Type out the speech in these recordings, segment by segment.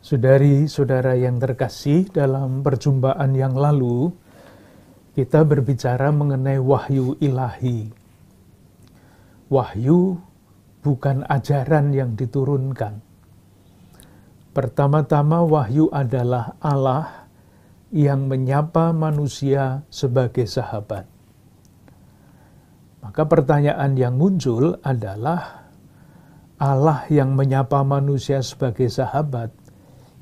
Saudari-saudara yang terkasih, dalam perjumpaan yang lalu kita berbicara mengenai wahyu ilahi. Wahyu bukan ajaran yang diturunkan. Pertama-tama wahyu adalah Allah yang menyapa manusia sebagai sahabat. Maka pertanyaan yang muncul adalah, Allah yang menyapa manusia sebagai sahabat,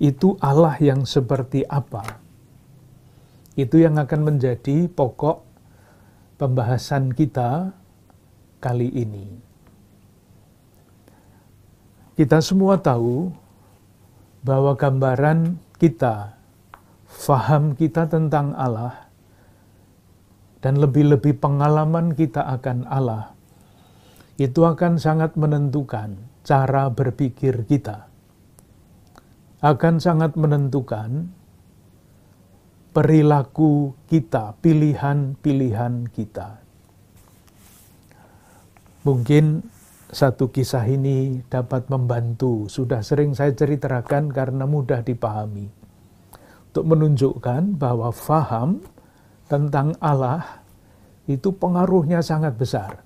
itu Allah yang seperti apa? Itu yang akan menjadi pokok pembahasan kita kali ini. Kita semua tahu bahwa gambaran kita, faham kita tentang Allah, dan lebih-lebih pengalaman kita akan Allah, itu akan sangat menentukan cara berpikir kita. Akan sangat menentukan perilaku kita, pilihan-pilihan kita. Mungkin satu kisah ini dapat membantu, sudah sering saya ceritakan karena mudah dipahami, untuk menunjukkan bahwa faham tentang Allah itu pengaruhnya sangat besar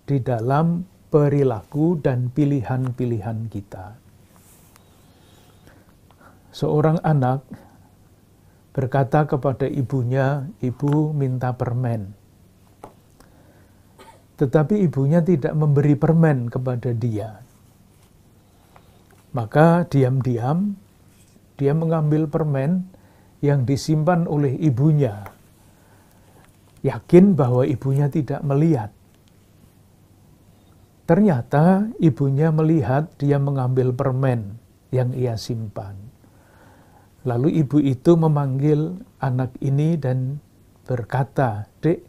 di dalam perilaku dan pilihan-pilihan kita. Seorang anak berkata kepada ibunya, "Ibu minta permen." Tetapi ibunya tidak memberi permen kepada dia. Maka diam-diam dia mengambil permen yang disimpan oleh ibunya. Yakin bahwa ibunya tidak melihat. Ternyata ibunya melihat dia mengambil permen yang ia simpan. Lalu ibu itu memanggil anak ini dan berkata, "Dek,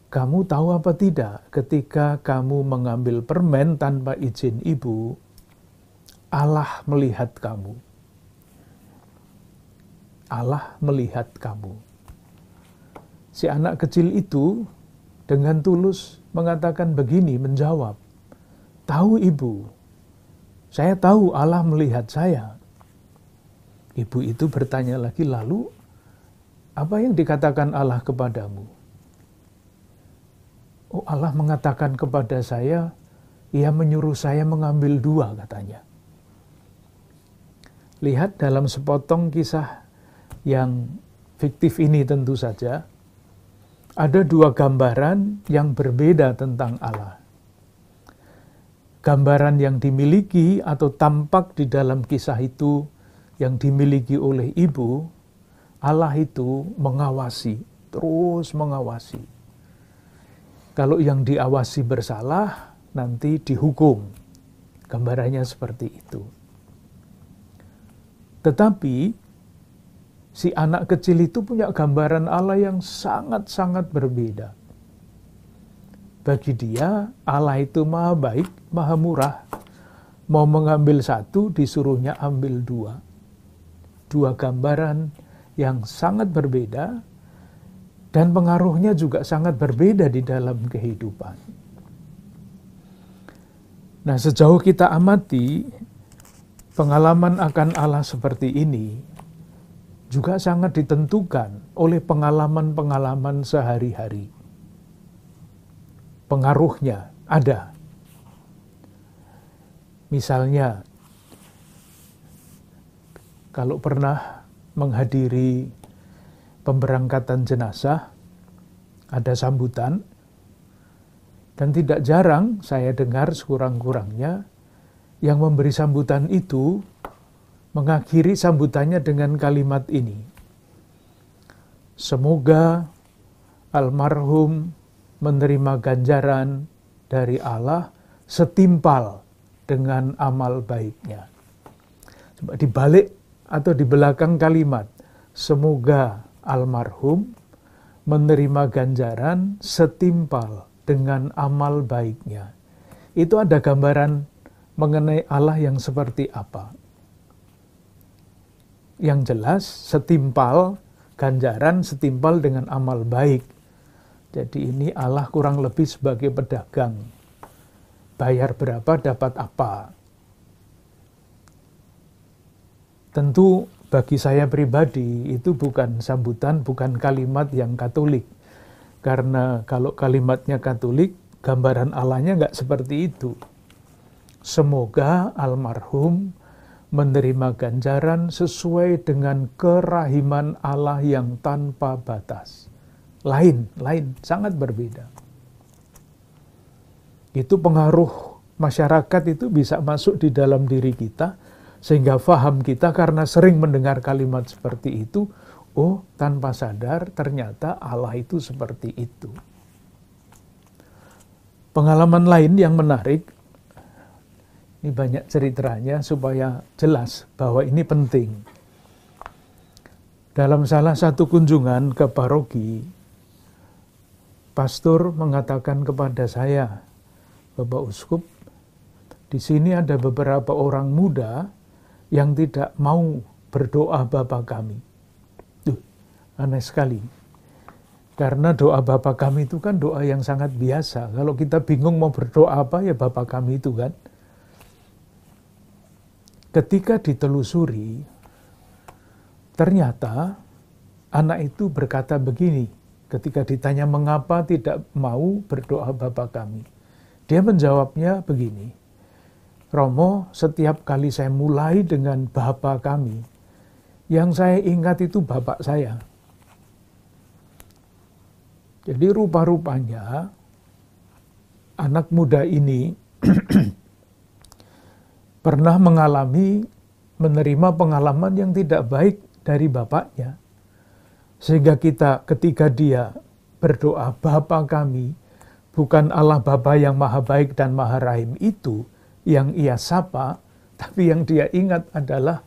kamu tahu apa tidak, ketika kamu mengambil permen tanpa izin ibu, Allah melihat kamu. Allah melihat kamu." Si anak kecil itu dengan tulus mengatakan begini, menjawab, "Tahu ibu, saya tahu Allah melihat saya." Ibu itu bertanya lagi, "Lalu apa yang dikatakan Allah kepadamu?" "Oh, Allah mengatakan kepada saya, Ia menyuruh saya mengambil 2," katanya. Lihat dalam sepotong kisah yang fiktif ini tentu saja, ada 2 gambaran yang berbeda tentang Allah. Gambaran yang dimiliki atau tampak di dalam kisah itu yang dimiliki oleh ibu, Allah itu mengawasi, terus mengawasi. Kalau yang diawasi bersalah, nanti dihukum. Gambarannya seperti itu. Tetapi, si anak kecil itu punya gambaran Allah yang sangat-sangat berbeda. Bagi dia, Allah itu maha baik, maha murah. Mau mengambil 1, disuruhnya ambil 2. 2 gambaran yang sangat berbeda dan pengaruhnya juga sangat berbeda di dalam kehidupan. Nah, sejauh kita amati, pengalaman akan Allah seperti ini juga sangat ditentukan oleh pengalaman-pengalaman sehari-hari. Pengaruhnya ada. Misalnya, kalau pernah menghadiri pemberangkatan jenazah, ada sambutan, dan tidak jarang saya dengar sekurang-kurangnya yang memberi sambutan itu mengakhiri sambutannya dengan kalimat ini, "Semoga almarhum menerima ganjaran dari Allah setimpal dengan amal baiknya." Coba dibalik atau di belakang kalimat, "Semoga almarhum menerima ganjaran setimpal dengan amal baiknya." Itu ada gambaran mengenai Allah yang seperti apa. Yang jelas setimpal, ganjaran setimpal dengan amal baik. Jadi ini Allah kurang lebih sebagai pedagang. Bayar berapa dapat apa. Tentu bagi saya pribadi itu bukan sambutan, bukan kalimat yang Katolik. Karena kalau kalimatnya Katolik, gambaran Allahnya nggak seperti itu. Semoga almarhum menerima ganjaran sesuai dengan kerahiman Allah yang tanpa batas. Lain, sangat berbeda. Itu pengaruh masyarakat itu bisa masuk di dalam diri kita, sehingga faham kita karena sering mendengar kalimat seperti itu, oh tanpa sadar ternyata Allah itu seperti itu. Pengalaman lain yang menarik, ini banyak ceritanya supaya jelas bahwa ini penting. Dalam salah satu kunjungan ke paroki, pastor mengatakan kepada saya, Bapak Uskup, di sini ada beberapa orang muda yang tidak mau berdoa Bapa kami. Aneh sekali. Karena doa Bapa kami itu kan doa yang sangat biasa. Kalau kita bingung mau berdoa apa, ya Bapa kami itu kan. Ketika ditelusuri, ternyata anak itu berkata begini, ketika ditanya mengapa tidak mau berdoa Bapa kami. Dia menjawabnya begini, Romo, setiap kali saya mulai dengan Bapa kami, yang saya ingat itu bapak saya. Jadi rupa-rupanya anak muda ini pernah menerima pengalaman yang tidak baik dari bapaknya. Sehingga ketika dia berdoa, Bapa kami, bukan Allah Bapa yang maha baik dan maha rahim itu yang ia sapa, tapi yang dia ingat adalah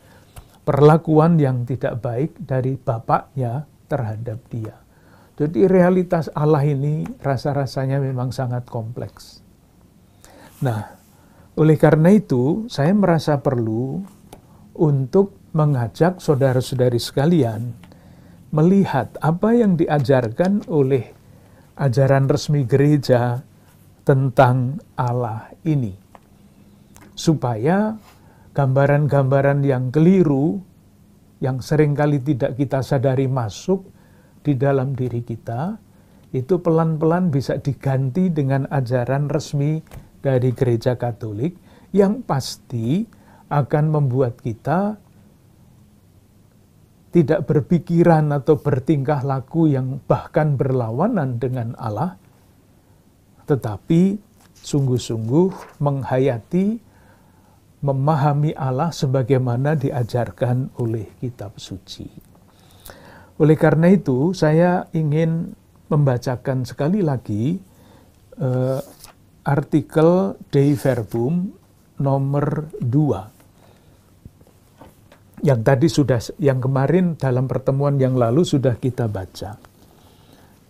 perlakuan yang tidak baik dari bapaknya terhadap dia. Jadi realitas Allah ini rasa-rasanya memang sangat kompleks. Nah, oleh karena itu, saya merasa perlu untuk mengajak saudara-saudari sekalian melihat apa yang diajarkan oleh ajaran resmi gereja tentang Allah ini. Supaya gambaran-gambaran yang keliru, yang seringkali tidak kita sadari masuk di dalam diri kita, itu pelan-pelan bisa diganti dengan ajaran resmi dari gereja Katolik yang pasti akan membuat kita tidak berpikiran atau bertingkah laku yang bahkan berlawanan dengan Allah, tetapi sungguh-sungguh menghayati, memahami Allah sebagaimana diajarkan oleh kitab suci. Oleh karena itu, saya ingin membacakan sekali lagi artikel Dei Verbum nomor 2 yang kemarin dalam pertemuan yang lalu sudah kita baca.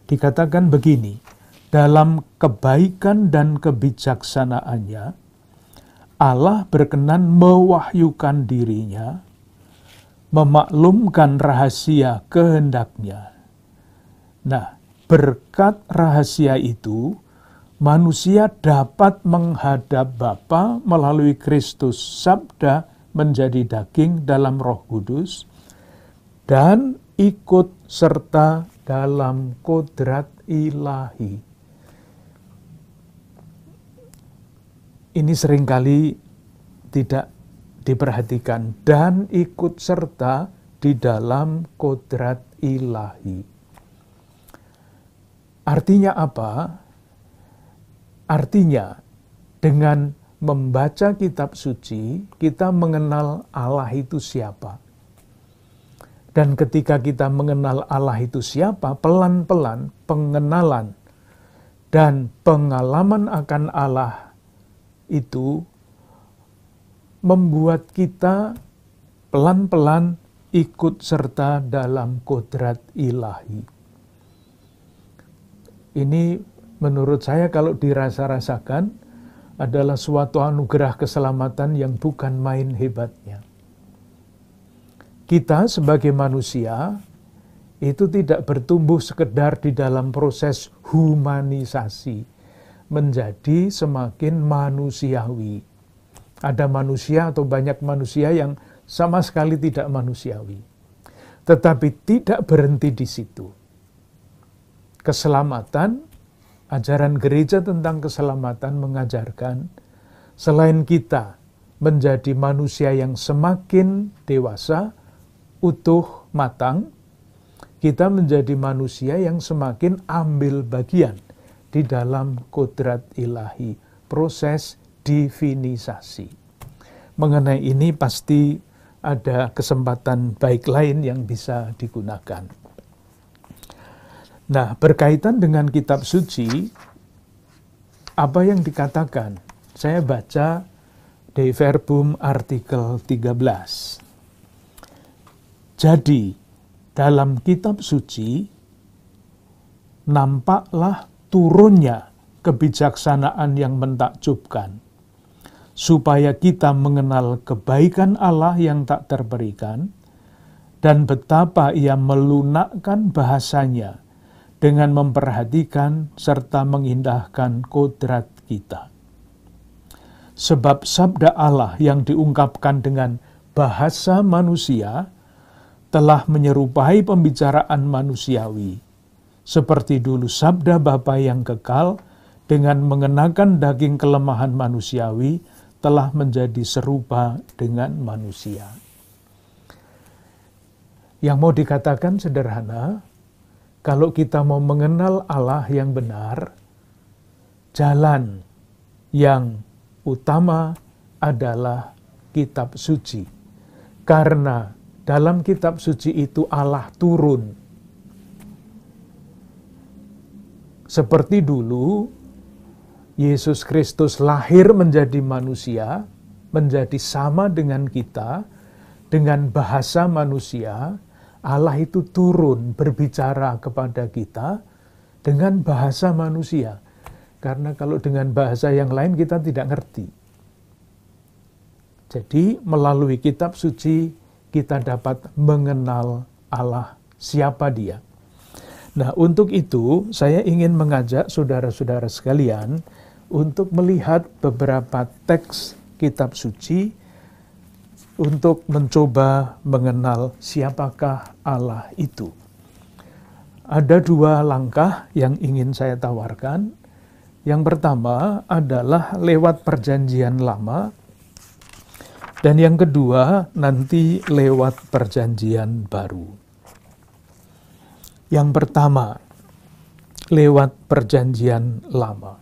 Dikatakan begini, dalam kebaikan dan kebijaksanaannya Allah berkenan mewahyukan dirinya, memaklumkan rahasia kehendaknya. Nah, berkat rahasia itu manusia dapat menghadap Bapa melalui Kristus Sabda menjadi daging dalam Roh Kudus dan ikut serta dalam kodrat ilahi. Ini seringkali tidak diperhatikan, dan ikut serta di dalam kodrat ilahi. Artinya apa? Artinya, dengan membaca kitab suci, kita mengenal Allah itu siapa. Dan ketika kita mengenal Allah itu siapa, pelan-pelan pengenalan dan pengalaman akan Allah itu membuat kita pelan-pelan ikut serta dalam kodrat ilahi. Ini menurut saya kalau dirasa-rasakan adalah suatu anugerah keselamatan yang bukan main hebatnya. Kita sebagai manusia itu tidak bertumbuh sekedar di dalam proses humanisasi, menjadi semakin manusiawi. Ada manusia atau banyak manusia yang sama sekali tidak manusiawi. Tetapi tidak berhenti di situ. Keselamatan, ajaran gereja tentang keselamatan mengajarkan selain kita menjadi manusia yang semakin dewasa, utuh, matang, kita menjadi manusia yang semakin ambil bagian di dalam kodrat ilahi, proses divinisasi. Mengenai ini pasti ada kesempatan baik lain yang bisa digunakan. Nah, berkaitan dengan kitab suci, apa yang dikatakan? Saya baca Dei Verbum artikel 13. Jadi, dalam kitab suci, nampaklah turunnya kebijaksanaan yang mentakjubkan, supaya kita mengenal kebaikan Allah yang tak terperikan, dan betapa Ia melunakkan bahasanya dengan memperhatikan serta mengindahkan kodrat kita. Sebab sabda Allah yang diungkapkan dengan bahasa manusia telah menyerupai pembicaraan manusiawi, seperti dulu sabda Bapa yang kekal dengan mengenakan daging kelemahan manusiawi telah menjadi serupa dengan manusia. Yang mau dikatakan sederhana, kalau kita mau mengenal Allah yang benar, jalan yang utama adalah kitab suci. Karena dalam kitab suci itu Allah turun. Seperti dulu, Yesus Kristus lahir menjadi manusia, menjadi sama dengan kita, dengan bahasa manusia, Allah itu turun berbicara kepada kita dengan bahasa manusia. Karena kalau dengan bahasa yang lain kita tidak ngerti. Jadi melalui kitab suci kita dapat mengenal Allah, siapa Dia. Nah, untuk itu saya ingin mengajak saudara-saudara sekalian untuk melihat beberapa teks kitab suci untuk mencoba mengenal siapakah Allah itu. Ada dua langkah yang ingin saya tawarkan. Yang pertama adalah lewat perjanjian lama, dan yang kedua nanti lewat perjanjian baru. Yang pertama, lewat perjanjian lama.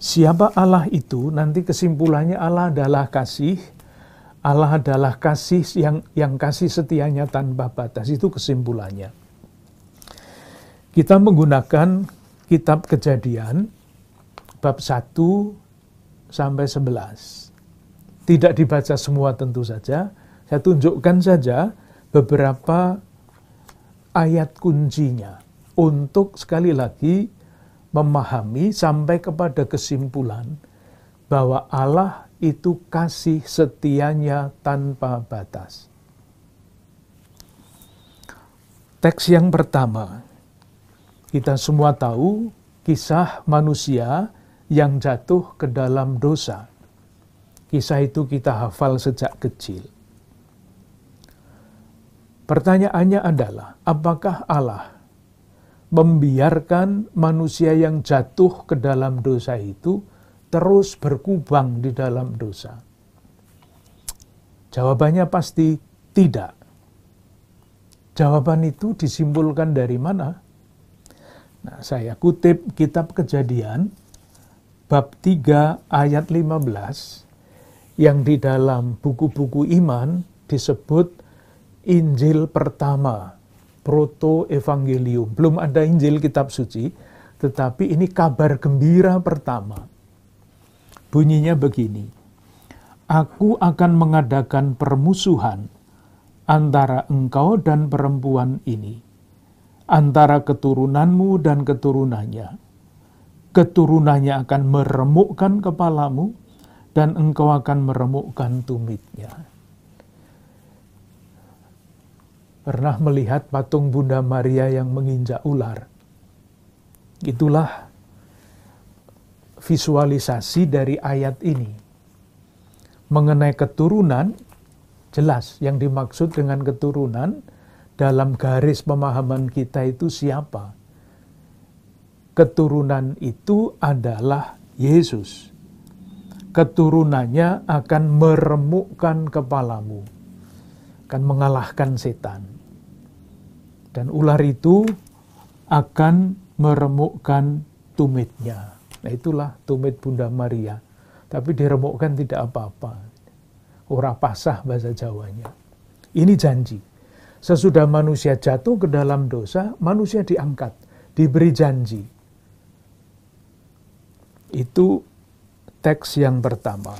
Siapa Allah itu? Nanti kesimpulannya Allah adalah kasih. Allah adalah kasih yang kasih setianya tanpa batas. Itu kesimpulannya. Kita menggunakan kitab Kejadian bab 1 sampai 11. Tidak dibaca semua tentu saja. Saya tunjukkan saja beberapa ayat kuncinya untuk sekali lagi memahami sampai kepada kesimpulan bahwa Allah itu kasih setianya tanpa batas. Teks yang pertama, kita semua tahu kisah manusia yang jatuh ke dalam dosa. Kisah itu kita hafal sejak kecil. Pertanyaannya adalah, apakah Allah membiarkan manusia yang jatuh ke dalam dosa itu terus berkubang di dalam dosa? Jawabannya pasti tidak. Jawaban itu disimpulkan dari mana? Nah, saya kutip kitab Kejadian bab 3 ayat 15 yang di dalam buku-buku iman disebut Injil pertama, proto-evangelium. Belum ada Injil kitab suci, tetapi ini kabar gembira pertama. Bunyinya begini, Aku akan mengadakan permusuhan antara engkau dan perempuan ini, antara keturunanmu dan keturunannya. Keturunannya akan meremukkan kepalamu, dan engkau akan meremukkan tumitnya. Pernah melihat patung Bunda Maria yang menginjak ular? Itulah visualisasi dari ayat ini. Mengenai keturunan, jelas yang dimaksud dengan keturunan dalam garis pemahaman kita itu siapa? Keturunan itu adalah Yesus. Keturunannya akan meremukkan kepalamu, akan mengalahkan setan. Dan ular itu akan meremukkan tumitnya. Nah, itulah tumit Bunda Maria. Tapi diremukkan tidak apa-apa. Ora pasah bahasa Jawanya. Ini janji. Sesudah manusia jatuh ke dalam dosa, manusia diangkat, diberi janji. Itu teks yang pertama.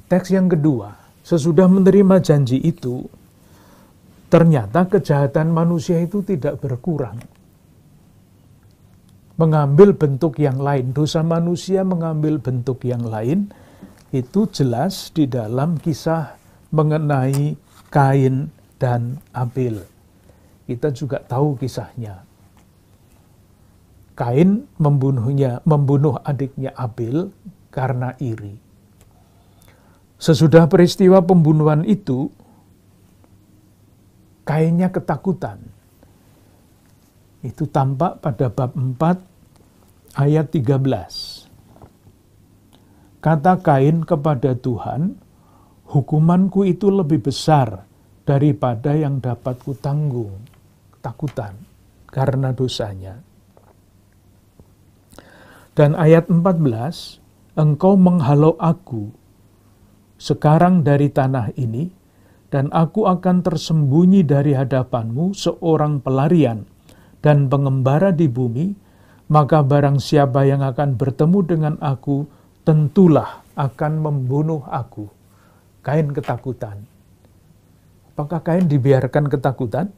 Teks yang kedua, sesudah menerima janji itu, ternyata kejahatan manusia itu tidak berkurang. Mengambil bentuk yang lain, dosa manusia mengambil bentuk yang lain, itu jelas di dalam kisah mengenai Kain dan Abel. Kita juga tahu kisahnya. Kain membunuh adiknya Abel karena iri. Sesudah peristiwa pembunuhan itu, Kainnya ketakutan. Itu tampak pada bab 4 ayat 13. Kata Kain kepada Tuhan, hukumanku itu lebih besar daripada yang dapat kutanggung. Ketakutan karena dosanya. Dan ayat 14, engkau menghalau aku sekarang dari tanah ini, dan aku akan tersembunyi dari hadapanmu seorang pelarian dan pengembara di bumi, maka barang siapa yang akan bertemu dengan aku, tentulah akan membunuh aku. Kain ketakutan. Apakah Kain dibiarkan ketakutan?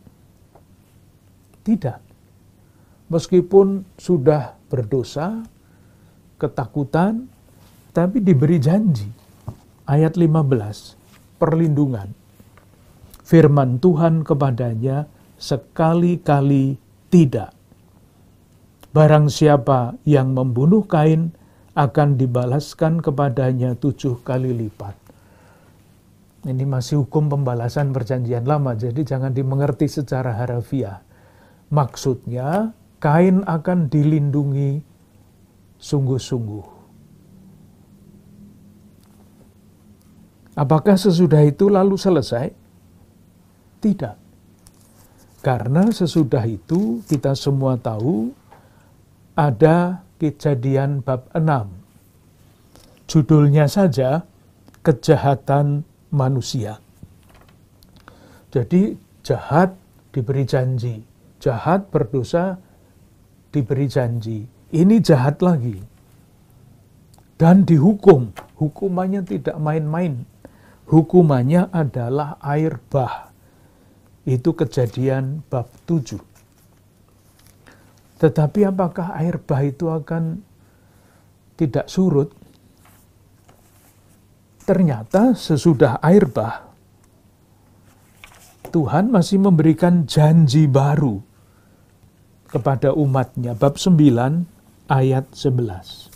Tidak. Meskipun sudah berdosa, ketakutan, tapi diberi janji. Ayat 15, perlindungan. Firman Tuhan kepadanya, sekali-kali tidak. Barang siapa yang membunuh Kain akan dibalaskan kepadanya 7 kali lipat. Ini masih hukum pembalasan perjanjian lama, jadi jangan dimengerti secara harafiah. Maksudnya, Kain akan dilindungi sungguh-sungguh. Apakah sesudah itu lalu selesai? Tidak. Karena sesudah itu kita semua tahu ada Kejadian bab 6. Judulnya saja kejahatan manusia. Jadi jahat diberi janji, jahat berdosa diberi janji. Ini jahat lagi. Dan dihukum. Hukumannya tidak main-main. Hukumannya adalah air bah. Itu Kejadian bab 7. Tetapi apakah air bah itu akan tidak surut? Ternyata sesudah air bah, Tuhan masih memberikan janji baru kepada umatnya. Bab 9 ayat 11.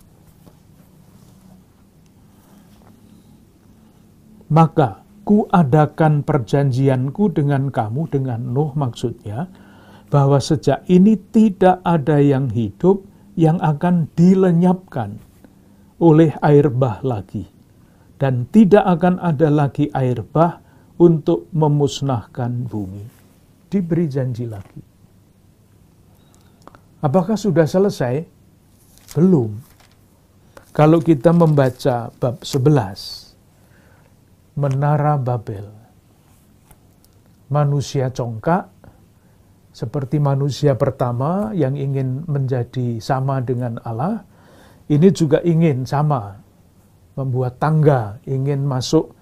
Maka kuadakan perjanjianku dengan kamu, dengan Nuh maksudnya, bahwa sejak ini tidak ada yang hidup yang akan dilenyapkan oleh air bah lagi. Dan tidak akan ada lagi air bah untuk memusnahkan bumi. Diberi janji lagi. Apakah sudah selesai? Belum. Kalau kita membaca bab 11, Menara Babel. Manusia congkak, seperti manusia pertama yang ingin menjadi sama dengan Allah, ini juga ingin sama, membuat tangga, ingin masuk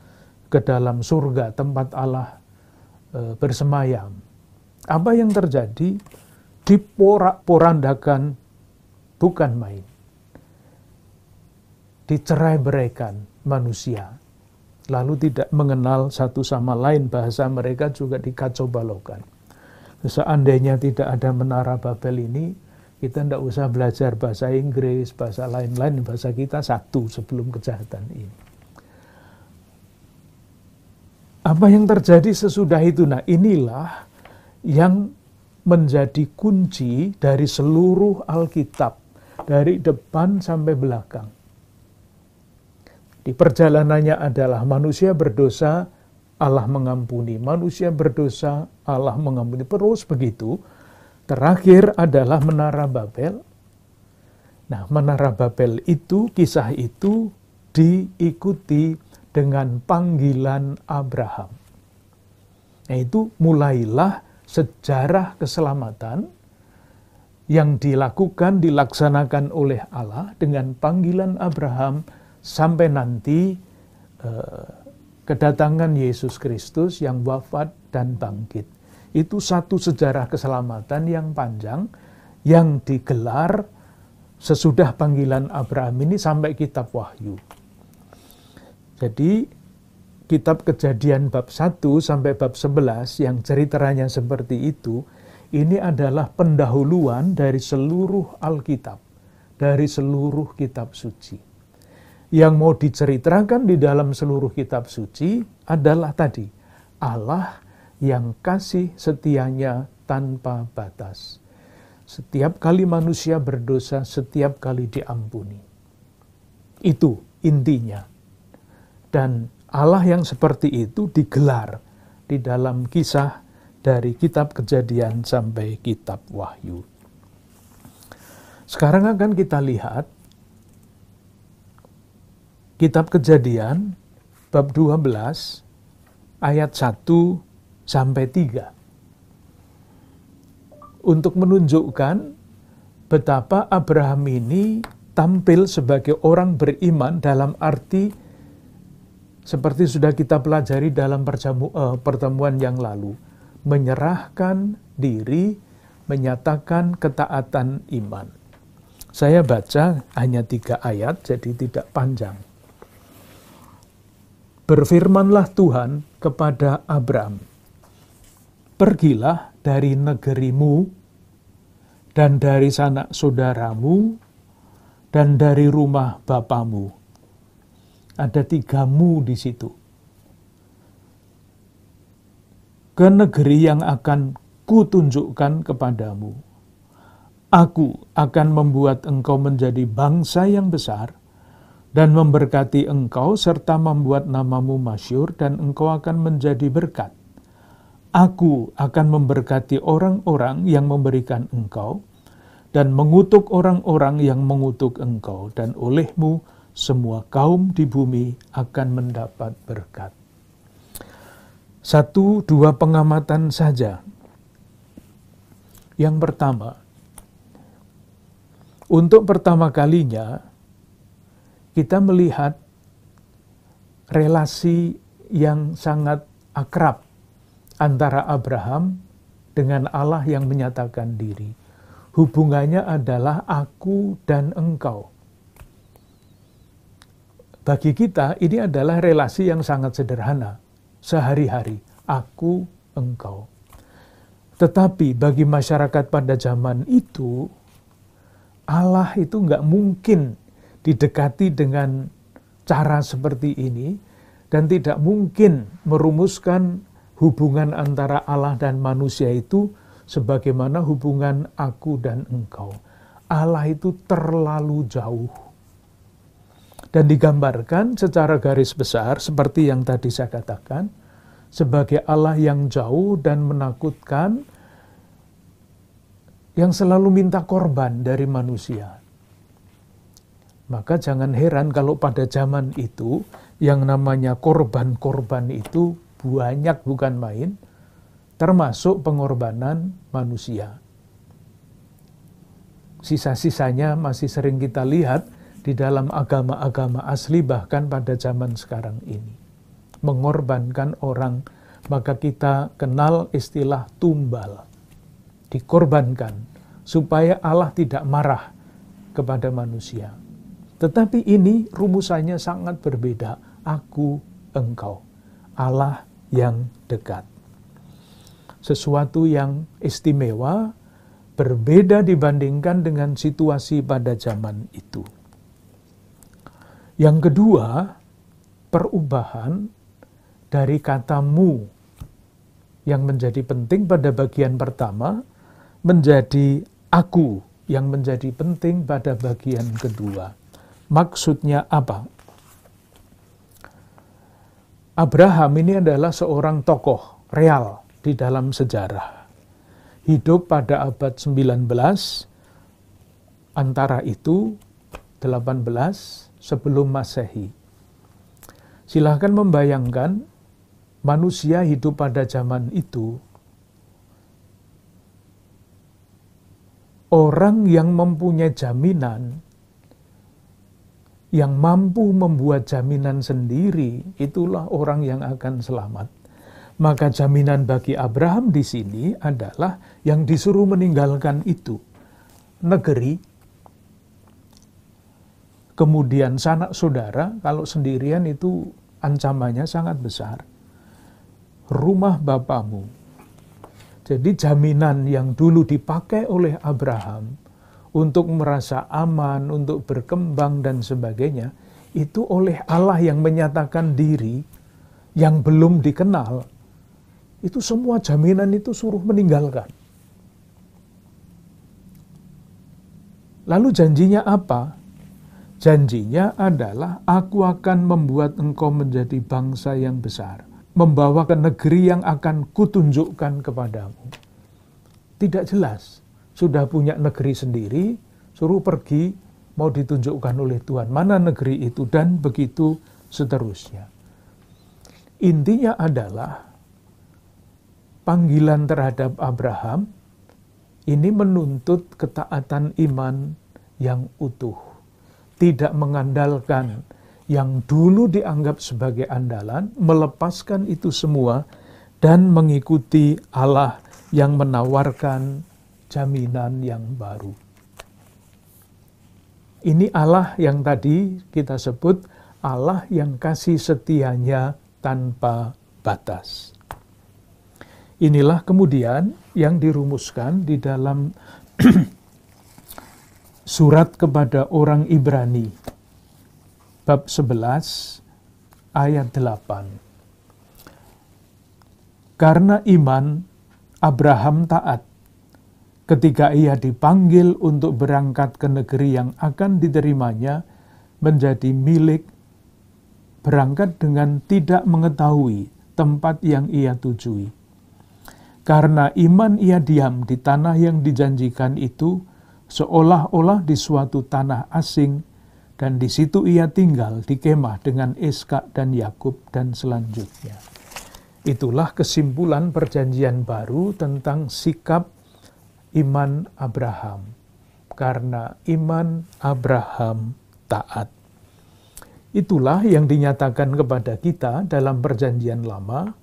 ke dalam surga, tempat Allah bersemayam. Apa yang terjadi? Diporak-porandakan, bukan main. Dicerai-beraikan manusia. Lalu tidak mengenal satu sama lain, bahasa mereka juga dikacau balaukan. Seandainya tidak ada Menara Babel ini, kita tidak usah belajar bahasa Inggris, bahasa lain-lain, bahasa kita satu sebelum kejahatan ini. Apa yang terjadi sesudah itu? Nah, inilah yang menjadi kunci dari seluruh Alkitab, dari depan sampai belakang. Di perjalanannya adalah manusia berdosa, Allah mengampuni. Manusia berdosa, Allah mengampuni. Terus begitu. Terakhir adalah Menara Babel. Nah, Menara Babel itu, kisah itu diikuti dengan panggilan Abraham. Nah, itu mulailah sejarah keselamatan yang dilaksanakan oleh Allah dengan panggilan Abraham sampai nanti kedatangan Yesus Kristus yang wafat dan bangkit. Itu satu sejarah keselamatan yang panjang yang digelar sesudah panggilan Abraham ini sampai kitab Wahyu. Jadi kitab Kejadian bab 1 sampai bab 11 yang ceritanya seperti itu, ini adalah pendahuluan dari seluruh Alkitab, dari seluruh kitab suci. Yang mau diceritakan di dalam seluruh kitab suci adalah tadi, Allah yang kasih setianya tanpa batas. Setiap kali manusia berdosa, setiap kali diampuni. Itu intinya. Dan Allah yang seperti itu digelar di dalam kisah dari kitab Kejadian sampai kitab Wahyu. Sekarang akan kita lihat kitab Kejadian bab 12 ayat 1 sampai 3. Untuk menunjukkan betapa Abraham ini tampil sebagai orang beriman dalam arti seperti sudah kita pelajari dalam pertemuan yang lalu, menyerahkan diri, menyatakan ketaatan iman. Saya baca hanya 3 ayat, jadi tidak panjang. Berfirmanlah Tuhan kepada Abram, pergilah dari negerimu, dan dari sanak saudaramu, dan dari rumah bapamu. Ada 3 mu di situ. Ke negeri yang akan kutunjukkan kepadamu. Aku akan membuat engkau menjadi bangsa yang besar, dan memberkati engkau serta membuat namamu masyhur, dan engkau akan menjadi berkat. Aku akan memberkati orang-orang yang memberikan engkau, dan mengutuk orang-orang yang mengutuk engkau, dan olehmu semua kaum di bumi akan mendapat berkat. 1-2 pengamatan saja. Yang pertama, untuk pertama kalinya kita melihat relasi yang sangat akrab antara Abraham dengan Allah yang menyatakan diri. Hubungannya adalah aku dan engkau. Bagi kita ini adalah relasi yang sangat sederhana, sehari-hari, aku, engkau. Tetapi bagi masyarakat pada zaman itu, Allah itu nggak mungkin didekati dengan cara seperti ini, dan tidak mungkin merumuskan hubungan antara Allah dan manusia itu sebagaimana hubungan aku dan engkau. Allah itu terlalu jauh. Dan digambarkan secara garis besar seperti yang tadi saya katakan, sebagai Allah yang jauh dan menakutkan, yang selalu minta korban dari manusia. Maka jangan heran kalau pada zaman itu yang namanya korban-korban itu banyak, bukan main, termasuk pengorbanan manusia. Sisa-sisanya masih sering kita lihat di dalam agama-agama asli, bahkan pada zaman sekarang ini. Mengorbankan orang, maka kita kenal istilah tumbal. Dikorbankan, supaya Allah tidak marah kepada manusia. Tetapi ini rumusannya sangat berbeda. Aku, engkau. Allah yang dekat. Sesuatu yang istimewa, berbeda dibandingkan dengan situasi pada zaman itu. Yang kedua, perubahan dari kata mu yang menjadi penting pada bagian pertama menjadi aku yang menjadi penting pada bagian kedua. Maksudnya apa? Abraham ini adalah seorang tokoh real di dalam sejarah. Hidup pada abad 19, antara itu 18 sebelum Masehi. Silahkan membayangkan manusia hidup pada zaman itu, orang yang mempunyai jaminan, yang mampu membuat jaminan sendiri, itulah orang yang akan selamat. Maka jaminan bagi Abraham di sini adalah yang disuruh meninggalkan itu negeri, kemudian sanak saudara, kalau sendirian itu ancamannya sangat besar. Rumah bapamu. Jadi jaminan yang dulu dipakai oleh Abraham untuk merasa aman, untuk berkembang dan sebagainya, itu oleh Allah yang menyatakan diri, yang belum dikenal, itu semua jaminan itu suruh meninggalkan. Lalu janjinya apa? Janjinya adalah aku akan membuat engkau menjadi bangsa yang besar, membawa ke negeri yang akan kutunjukkan kepadamu. Tidak jelas, sudah punya negeri sendiri, suruh pergi, mau ditunjukkan oleh Tuhan. Mana negeri itu? Dan begitu seterusnya. Intinya adalah panggilan terhadap Abraham ini menuntut ketaatan iman yang utuh. Tidak mengandalkan yang dulu dianggap sebagai andalan, melepaskan itu semua dan mengikuti Allah yang menawarkan jaminan yang baru. Ini Allah yang tadi kita sebut Allah yang kasih setianya tanpa batas. Inilah kemudian yang dirumuskan di dalam surat kepada orang Ibrani bab 11 ayat 8. Karena iman Abraham taat ketika ia dipanggil untuk berangkat ke negeri yang akan diterimanya menjadi milik, berangkat dengan tidak mengetahui tempat yang ia tujui. Karena iman ia diam di tanah yang dijanjikan itu, seolah-olah di suatu tanah asing, dan di situ ia tinggal di kemah dengan Iskak dan Yakub dan selanjutnya. Itulah kesimpulan perjanjian baru tentang sikap iman Abraham. Karena iman Abraham taat. Itulah yang dinyatakan kepada kita dalam perjanjian lama,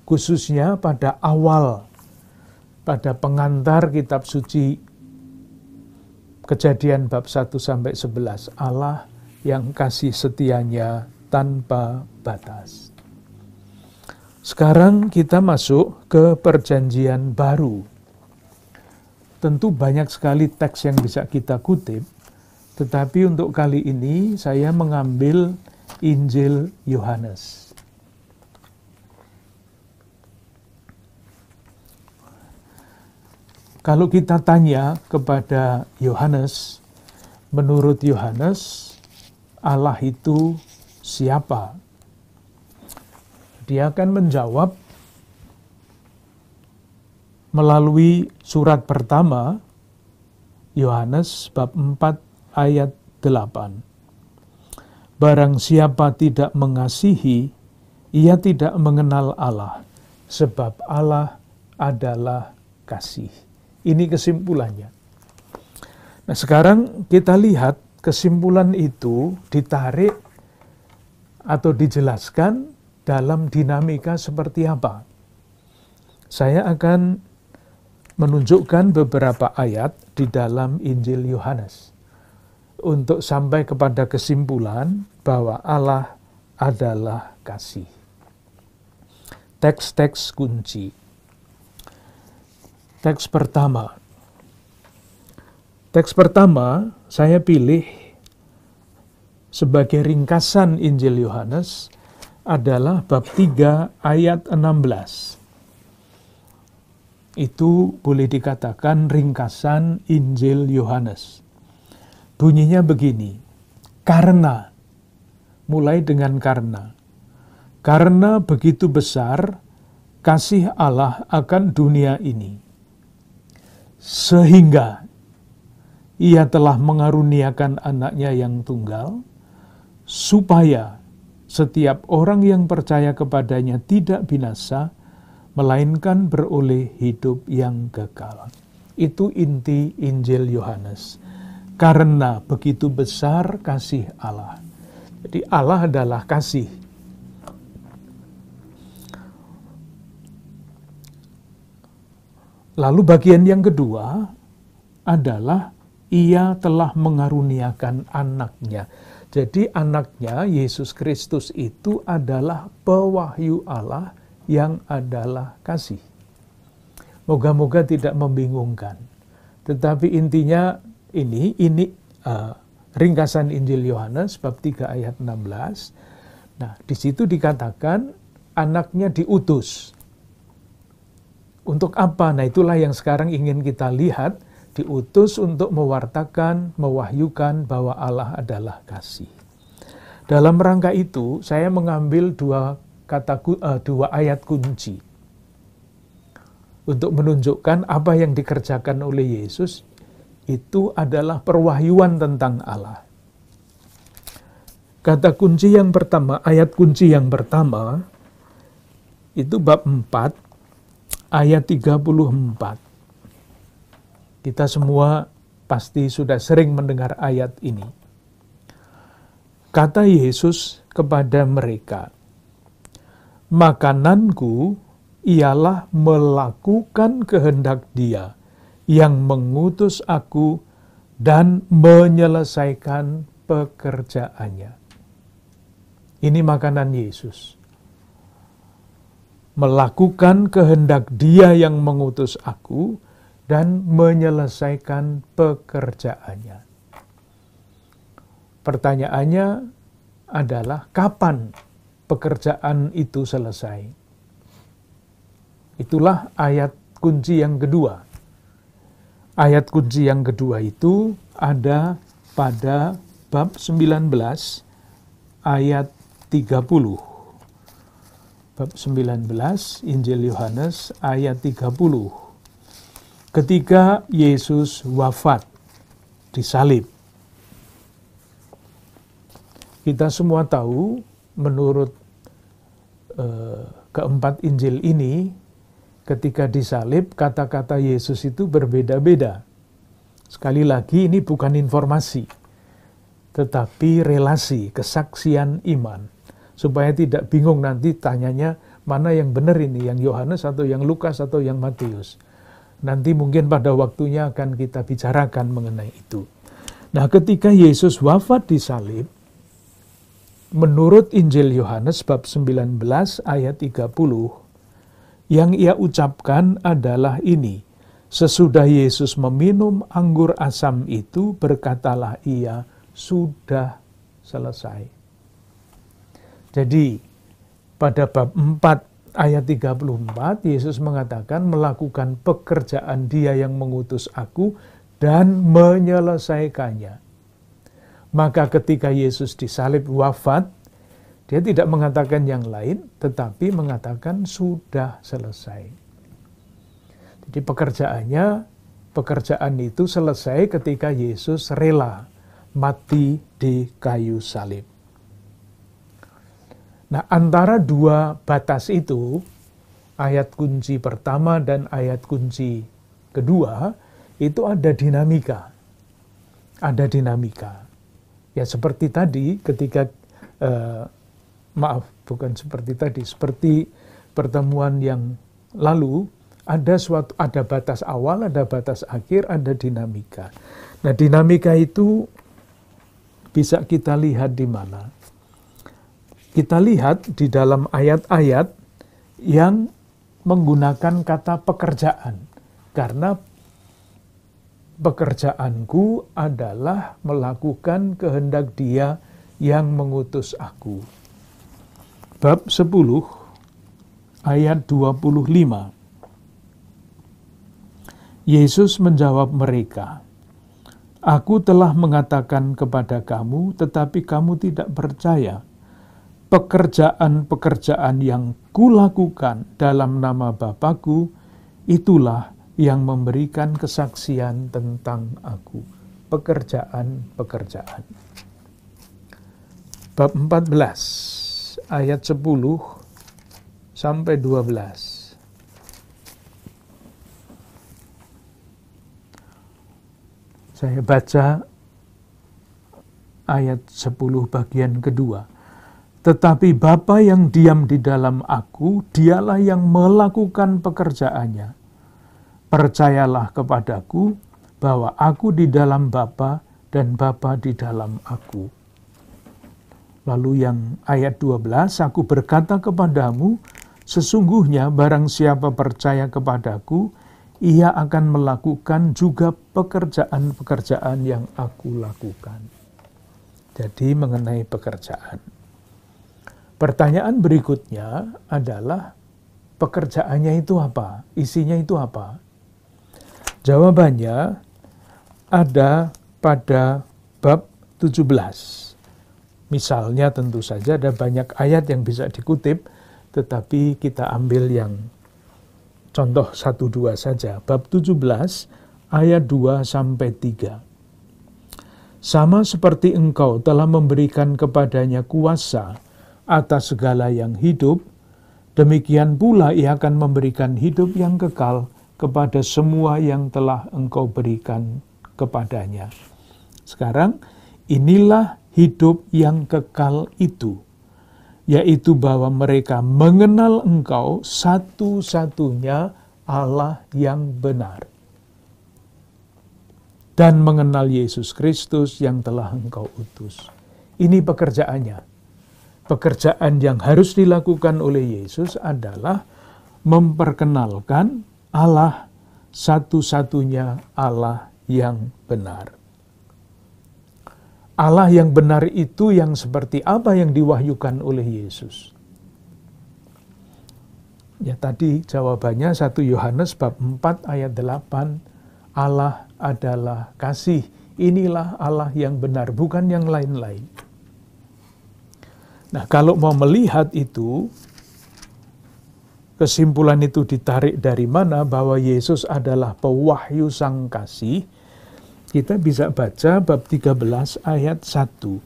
khususnya pada awal, pada pengantar kitab suci Kejadian bab 1-11, Allah yang kasih setianya tanpa batas. Sekarang kita masuk ke perjanjian baru. Tentu banyak sekali teks yang bisa kita kutip, tetapi untuk kali ini saya mengambil Injil Yohanes. Kalau kita tanya kepada Yohanes, menurut Yohanes, Allah itu siapa? Dia akan menjawab melalui surat pertama, Yohanes bab 4 ayat 8. Barang siapa tidak mengasihi, ia tidak mengenal Allah, sebab Allah adalah kasih. Ini kesimpulannya. Nah, sekarang kita lihat kesimpulan itu ditarik atau dijelaskan dalam dinamika seperti apa. Saya akan menunjukkan beberapa ayat di dalam Injil Yohanes untuk sampai kepada kesimpulan bahwa Allah adalah kasih. Teks-teks kunci. Teks pertama saya pilih sebagai ringkasan Injil Yohanes adalah bab 3 ayat 16. Itu boleh dikatakan ringkasan Injil Yohanes. Bunyinya begini, karena, mulai dengan karena begitu besar kasih Allah akan dunia ini, sehingga Ia telah mengaruniakan anaknya yang tunggal, supaya setiap orang yang percaya kepadanya tidak binasa, melainkan beroleh hidup yang kekal. Itu inti Injil Yohanes. Karena begitu besar kasih Allah. Jadi Allah adalah kasih. Lalu bagian yang kedua adalah Ia telah mengaruniakan anaknya. Jadi anaknya, Yesus Kristus itu adalah pewahyu Allah yang adalah kasih. Moga-moga tidak membingungkan. Tetapi intinya ini ringkasan Injil Yohanes bab 3 ayat 16. Nah, di situ dikatakan anaknya diutus. Untuk apa? Nah, itulah yang sekarang ingin kita lihat. Diutus untuk mewartakan, mewahyukan bahwa Allah adalah kasih. Dalam rangka itu, saya mengambil dua ayat kunci untuk menunjukkan apa yang dikerjakan oleh Yesus itu adalah perwahyuan tentang Allah. Kata kunci yang pertama, ayat kunci yang pertama itu bab 4 ayat 34. Kita semua pasti sudah sering mendengar ayat ini. Kata Yesus kepada mereka, makananku ialah melakukan kehendak Dia yang mengutus aku dan menyelesaikan pekerjaannya. Ini makanan Yesus. Melakukan kehendak Dia yang mengutus aku dan menyelesaikan pekerjaannya. Pertanyaannya adalah kapan pekerjaan itu selesai? Itulah ayat kunci yang kedua. Ayat kunci yang kedua itu ada pada bab 19 ayat 30. Bab 19 Injil Yohanes ayat 30. Ketika Yesus wafat disalib. Kita semua tahu menurut keempat Injil ini, ketika disalib kata-kata Yesus itu berbeda-beda. Sekali lagi ini bukan informasi, tetapi relasi, kesaksian iman. Supaya tidak bingung nanti tanyanya mana yang benar ini, yang Yohanes atau yang Lukas atau yang Matius. Nanti mungkin pada waktunya akan kita bicarakan mengenai itu. Nah, ketika Yesus wafat disalib, menurut Injil Yohanes bab 19 ayat 30, yang ia ucapkan adalah ini, sesudah Yesus meminum anggur asam itu, berkatalah ia, sudah selesai. Jadi, pada bab 4 ayat 34, Yesus mengatakan melakukan pekerjaan Dia yang mengutus aku dan menyelesaikannya. Maka ketika Yesus disalib wafat, Dia tidak mengatakan yang lain, tetapi mengatakan sudah selesai. Jadi pekerjaan itu selesai ketika Yesus rela mati di kayu salib. Nah, antara dua batas itu, ayat kunci pertama dan ayat kunci kedua, itu ada dinamika. Ada dinamika. Ya seperti tadi ketika, seperti pertemuan yang lalu, ada batas awal, ada batas akhir, ada dinamika. Nah, dinamika itu bisa kita lihat di mana? Kita lihat di dalam ayat-ayat yang menggunakan kata pekerjaan. Karena pekerjaanku adalah melakukan kehendak Dia yang mengutus aku. bab 10 ayat 25. Yesus menjawab mereka, "Aku telah mengatakan kepada kamu, tetapi kamu tidak percaya. Pekerjaan-pekerjaan yang kulakukan dalam nama Bapa-Ku, itulah yang memberikan kesaksian tentang Aku." Pekerjaan-pekerjaan. Bab 14 ayat 10 sampai 12. Saya baca ayat 10 bagian kedua. "Tetapi Bapa yang diam di dalam Aku, dialah yang melakukan pekerjaannya. Percayalah kepadaku bahwa Aku di dalam Bapa dan Bapa di dalam Aku." Lalu yang ayat 12, "Aku berkata kepadamu, sesungguhnya barang siapa percaya kepadaku, ia akan melakukan juga pekerjaan-pekerjaan yang Aku lakukan." Jadi mengenai pekerjaan. Pertanyaan berikutnya adalah, pekerjaannya itu apa? Isinya itu apa? Jawabannya ada pada bab 17. Misalnya tentu saja ada banyak ayat yang bisa dikutip, tetapi kita ambil yang contoh 1-2 saja. Bab 17 ayat 2-3. "Sama seperti engkau telah memberikan kepadanya kuasa atas segala yang hidup, demikian pula ia akan memberikan hidup yang kekal kepada semua yang telah engkau berikan kepadanya." Sekarang, inilah hidup yang kekal itu, yaitu bahwa mereka mengenal Engkau satu-satunya Allah yang benar, dan mengenal Yesus Kristus yang telah Engkau utus. Ini pekerjaannya. Pekerjaan yang harus dilakukan oleh Yesus adalah memperkenalkan Allah satu-satunya Allah yang benar. Allah yang benar itu yang seperti apa yang diwahyukan oleh Yesus? Ya tadi jawabannya 1 Yohanes bab 4 ayat 8, Allah adalah kasih. Inilah Allah yang benar, bukan yang lain-lain. Nah, kalau mau melihat itu, kesimpulan itu ditarik dari mana bahwa Yesus adalah pewahyu sang kasih, kita bisa baca bab 13 ayat 1.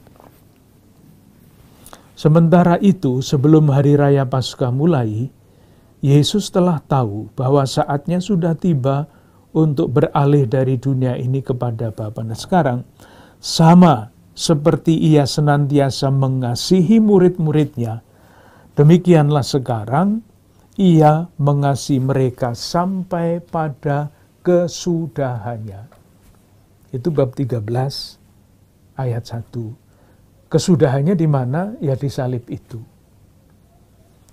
"Sementara itu, sebelum hari raya Paskah mulai, Yesus telah tahu bahwa saatnya sudah tiba untuk beralih dari dunia ini kepada Bapa." Nah sekarang, sama seperti ia senantiasa mengasihi murid-muridnya, demikianlah sekarang ia mengasihi mereka sampai pada kesudahannya. Itu bab 13 ayat 1. Kesudahannya di mana? Ya di salib itu.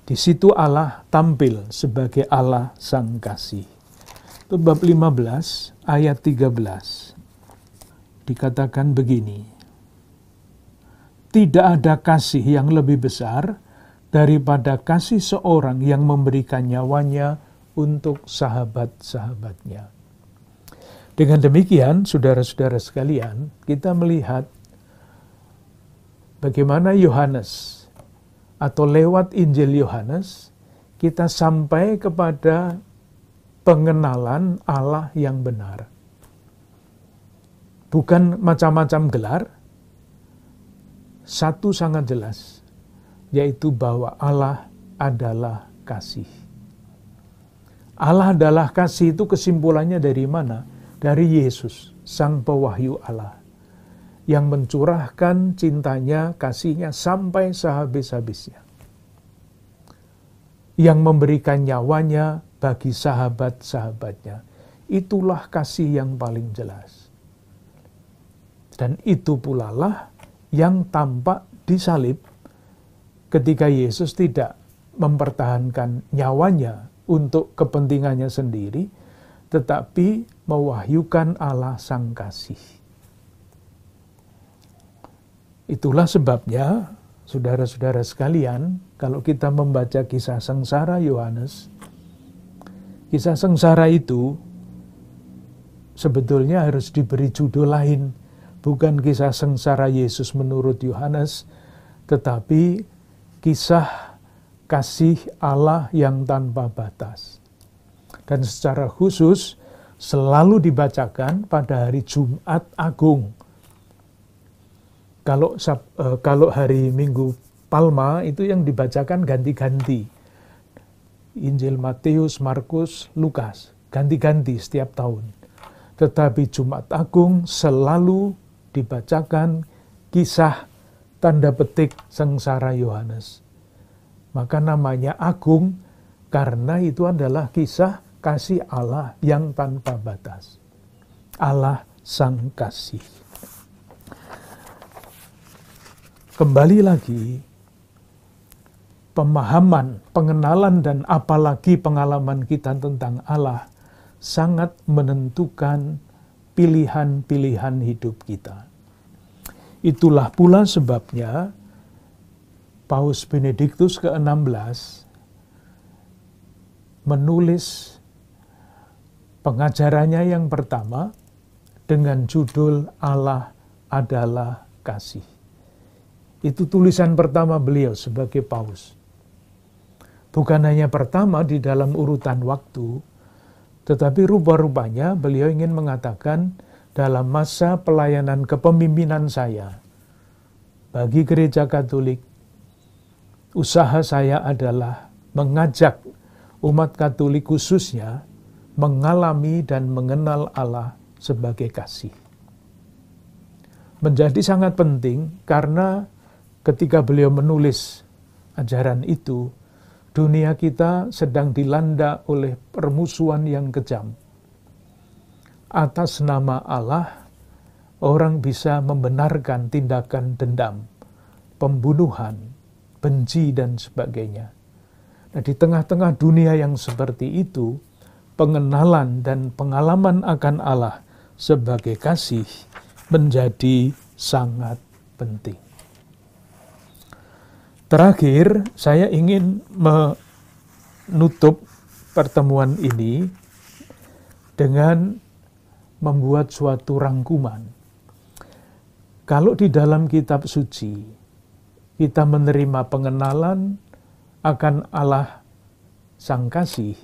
Di situ Allah tampil sebagai Allah sang kasih. Itu bab 15 ayat 13. Dikatakan begini, "Tidak ada kasih yang lebih besar daripada kasih seorang yang memberikan nyawanya untuk sahabat-sahabatnya." Dengan demikian, saudara-saudara sekalian, kita melihat bagaimana Yohanes, atau lewat Injil Yohanes, kita sampai kepada pengenalan Allah yang benar. Bukan macam-macam gelar, satu sangat jelas, yaitu bahwa Allah adalah kasih. Allah adalah kasih itu kesimpulannya dari mana? Dari Yesus, sang pewahyu Allah, yang mencurahkan cintanya, kasihnya sampai sehabis-habisnya, yang memberikan nyawanya bagi sahabat-sahabatnya. Itulah kasih yang paling jelas. Dan itu pula lah yang tampak di salib ketika Yesus tidak mempertahankan nyawanya untuk kepentingannya sendiri, tetapi mewahyukan Allah sang kasih. Itulah sebabnya Saudara-saudara sekalian, kalau kita membaca kisah sengsara Yohanes, kisah sengsara itu sebetulnya harus diberi judul lain, bukan kisah sengsara Yesus menurut Yohanes, tetapi kisah kasih Allah yang tanpa batas. Dan secara khusus selalu dibacakan pada hari Jumat Agung. Kalau hari Minggu Palma itu yang dibacakan ganti-ganti. Injil Matius, Markus, Lukas, ganti-ganti setiap tahun. Tetapi Jumat Agung selalu dibacakan kisah tanda petik sengsara Yohanes. Maka namanya agung karena itu adalah kisah kasih Allah yang tanpa batas. Allah Sang Kasih. Kembali lagi, pemahaman, pengenalan, dan apalagi pengalaman kita tentang Allah sangat menentukan pilihan-pilihan hidup kita. Itulah pula sebabnya Paus Benediktus ke-16 menulis pengajarannya yang pertama dengan judul Allah adalah Kasih. Itu tulisan pertama beliau sebagai paus. Bukan hanya pertama di dalam urutan waktu, tetapi rupa-rupanya beliau ingin mengatakan dalam masa pelayanan kepemimpinan saya bagi Gereja Katolik, usaha saya adalah mengajak umat Katolik khususnya mengalami dan mengenal Allah sebagai kasih. Menjadi sangat penting karena ketika beliau menulis ajaran itu, dunia kita sedang dilanda oleh permusuhan yang kejam. Atas nama Allah, orang bisa membenarkan tindakan dendam, pembunuhan, benci, dan sebagainya. Nah, di tengah-tengah dunia yang seperti itu, pengenalan dan pengalaman akan Allah sebagai kasih menjadi sangat penting. Terakhir, saya ingin menutup pertemuan ini dengan membuat suatu rangkuman. Kalau di dalam kitab suci, kita menerima pengenalan akan Allah Sang Kasih,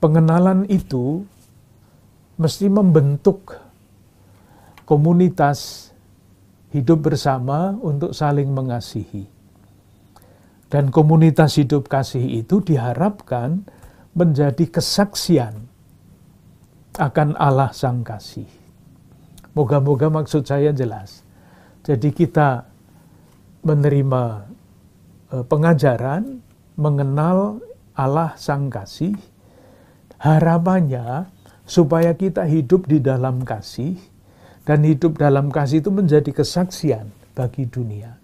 pengenalan itu mesti membentuk komunitas hidup bersama untuk saling mengasihi. Dan komunitas hidup kasih itu diharapkan menjadi kesaksian akan Allah Sang Kasih. Moga-moga maksud saya jelas. Jadi kita menerima pengajaran, mengenal Allah Sang Kasih, harapannya supaya kita hidup di dalam kasih, dan hidup dalam kasih itu menjadi kesaksian bagi dunia.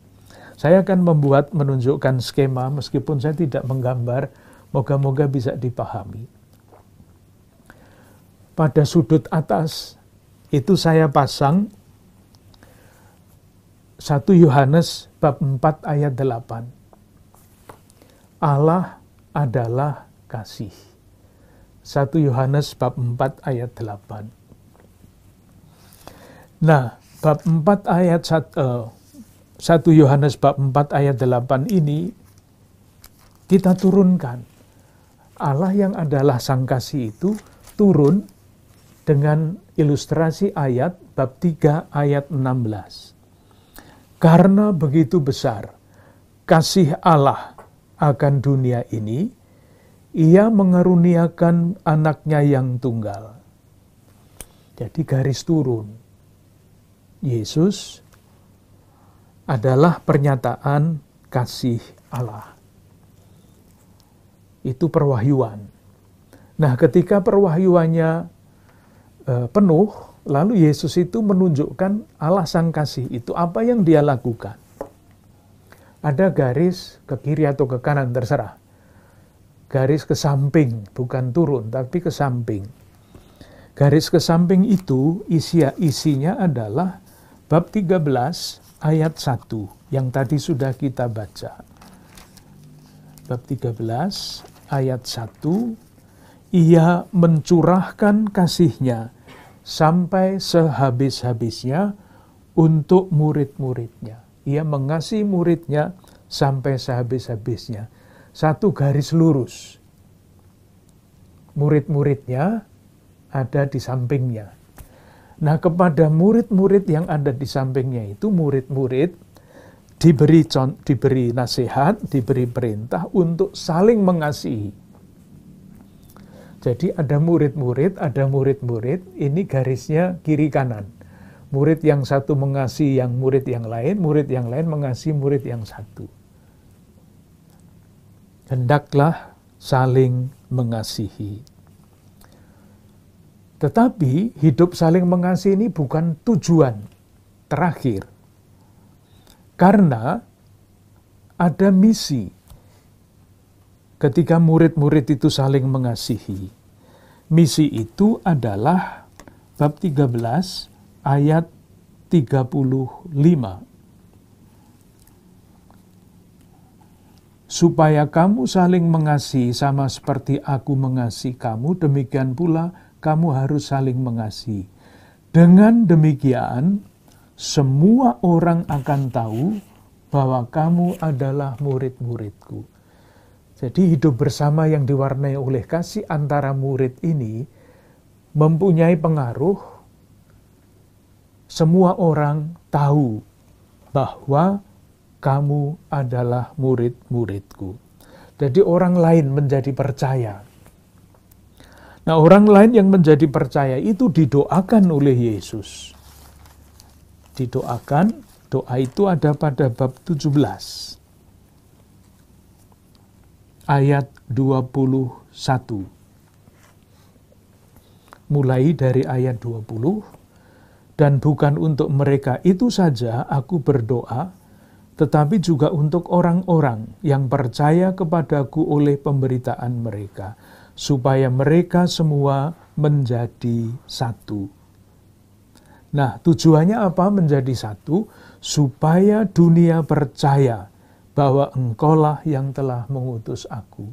Saya akan menunjukkan skema meskipun saya tidak menggambar, moga-moga bisa dipahami. Pada sudut atas itu saya pasang 1 Yohanes bab 4 ayat 8. Allah adalah kasih. 1 Yohanes bab 4 ayat 8. Nah, bab 4 ayat 1 Yohanes bab 4 ayat 8 ini kita turunkan. Allah yang adalah Sang Kasih itu turun dengan ilustrasi ayat bab 3 ayat 16. Karena begitu besar kasih Allah akan dunia ini, Ia mengaruniakan anaknya yang tunggal. Jadi garis turun. Yesus adalah pernyataan kasih Allah. Itu perwahyuan. Nah, ketika perwahyuannya penuh, lalu Yesus itu menunjukkan Allah Sang Kasih itu apa yang Dia lakukan. Ada garis ke kiri atau ke kanan, terserah. Garis ke samping, bukan turun, tapi ke samping. Garis ke samping itu isinya adalah bab 13 ayat 1 yang tadi sudah kita baca. Bab 13 ayat 1, Ia mencurahkan kasih-Nya sampai sehabis-habisnya untuk murid-muridnya. Ia mengasihi muridnya sampai sehabis-habisnya. Satu garis lurus. Murid-muridnya ada di sampingnya. Nah, kepada murid-murid yang ada di sampingnya itu, murid-murid diberi nasihat, diberi perintah untuk saling mengasihi. Jadi ada murid-murid, ini garisnya kiri kanan. Murid yang satu mengasihi yang murid yang lain mengasihi murid yang satu. Hendaklah saling mengasihi. Tetapi hidup saling mengasihi ini bukan tujuan terakhir. Karena ada misi. Ketika murid-murid itu saling mengasihi. Misi itu adalah bab 13 ayat 35. Supaya kamu saling mengasihi sama seperti aku mengasihi kamu, demikian pula kamu harus saling mengasihi. Dengan demikian, semua orang akan tahu bahwa kamu adalah murid-muridku. Jadi hidup bersama yang diwarnai oleh kasih antara murid ini mempunyai pengaruh. Semua orang tahu bahwa kamu adalah murid-muridku. Jadi orang lain menjadi percaya. Nah, orang lain yang menjadi percaya itu didoakan oleh Yesus. Didoakan, doa itu ada pada bab 17. Ayat 21. Mulai dari ayat 20. Dan bukan untuk mereka itu saja aku berdoa, tetapi juga untuk orang-orang yang percaya kepadaku oleh pemberitaan mereka, supaya mereka semua menjadi satu. Nah, tujuannya apa menjadi satu? Supaya dunia percaya bahwa Engkaulah yang telah mengutus aku.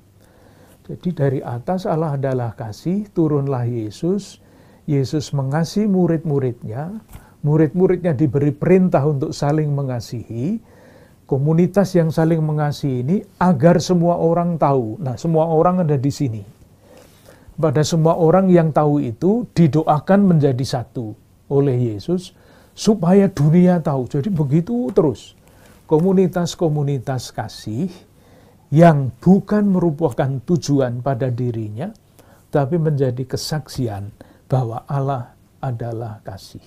Jadi dari atas Allah adalah kasih, turunlah Yesus. Yesus mengasihi murid-muridnya. Murid-muridnya diberi perintah untuk saling mengasihi. Komunitas yang saling mengasihi ini agar semua orang tahu. Nah, semua orang ada di sini. Pada semua orang yang tahu itu didoakan menjadi satu oleh Yesus supaya dunia tahu. Jadi begitu terus. Komunitas-komunitas kasih yang bukan merupakan tujuan pada dirinya, tapi menjadi kesaksian bahwa Allah adalah kasih.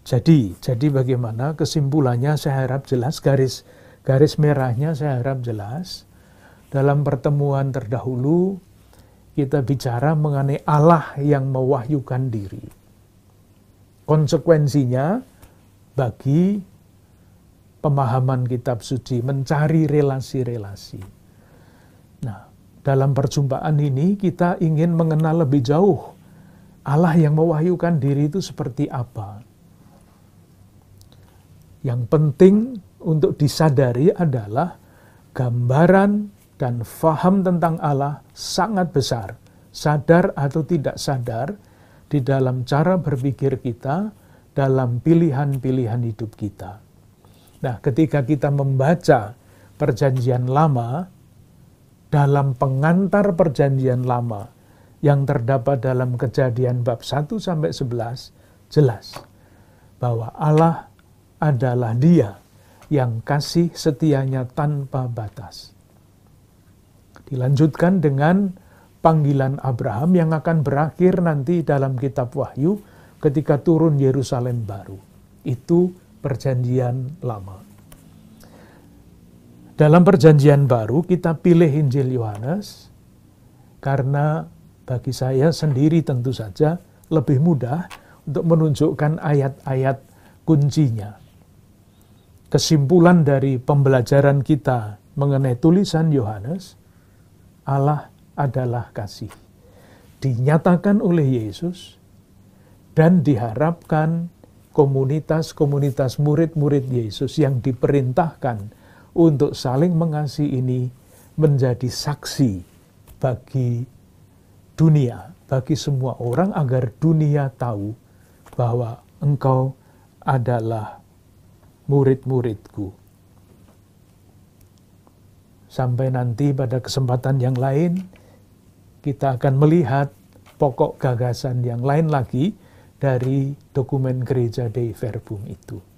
Jadi bagaimana kesimpulannya saya harap jelas, garis merahnya saya harap jelas. Dalam pertemuan terdahulu kita bicara mengenai Allah yang mewahyukan diri. Konsekuensinya bagi pemahaman kitab suci, mencari relasi-relasi. Nah, dalam perjumpaan ini kita ingin mengenal lebih jauh Allah yang mewahyukan diri itu seperti apa. Yang penting untuk disadari adalah gambaran dan faham tentang Allah sangat besar, sadar atau tidak sadar, di dalam cara berpikir kita, dalam pilihan-pilihan hidup kita. Nah, ketika kita membaca Perjanjian Lama, dalam pengantar Perjanjian Lama yang terdapat dalam Kejadian bab 1 sampai 11, jelas bahwa Allah adalah Dia yang kasih setianya tanpa batas. Dilanjutkan dengan panggilan Abraham yang akan berakhir nanti dalam kitab Wahyu ketika turun Yerusalem baru. Itu Perjanjian Lama. Dalam Perjanjian Baru kita pilih Injil Yohanes karena bagi saya sendiri tentu saja lebih mudah untuk menunjukkan ayat-ayat kuncinya. Kesimpulan dari pembelajaran kita mengenai tulisan Yohanes, Allah adalah kasih. Dinyatakan oleh Yesus dan diharapkan komunitas-komunitas murid-murid Yesus yang diperintahkan untuk saling mengasihi ini menjadi saksi bagi dunia, bagi semua orang, agar dunia tahu bahwa engkau adalah murid-muridku. Sampai nanti pada kesempatan yang lain, kita akan melihat pokok gagasan yang lain lagi dari dokumen Gereja Dei Verbum itu.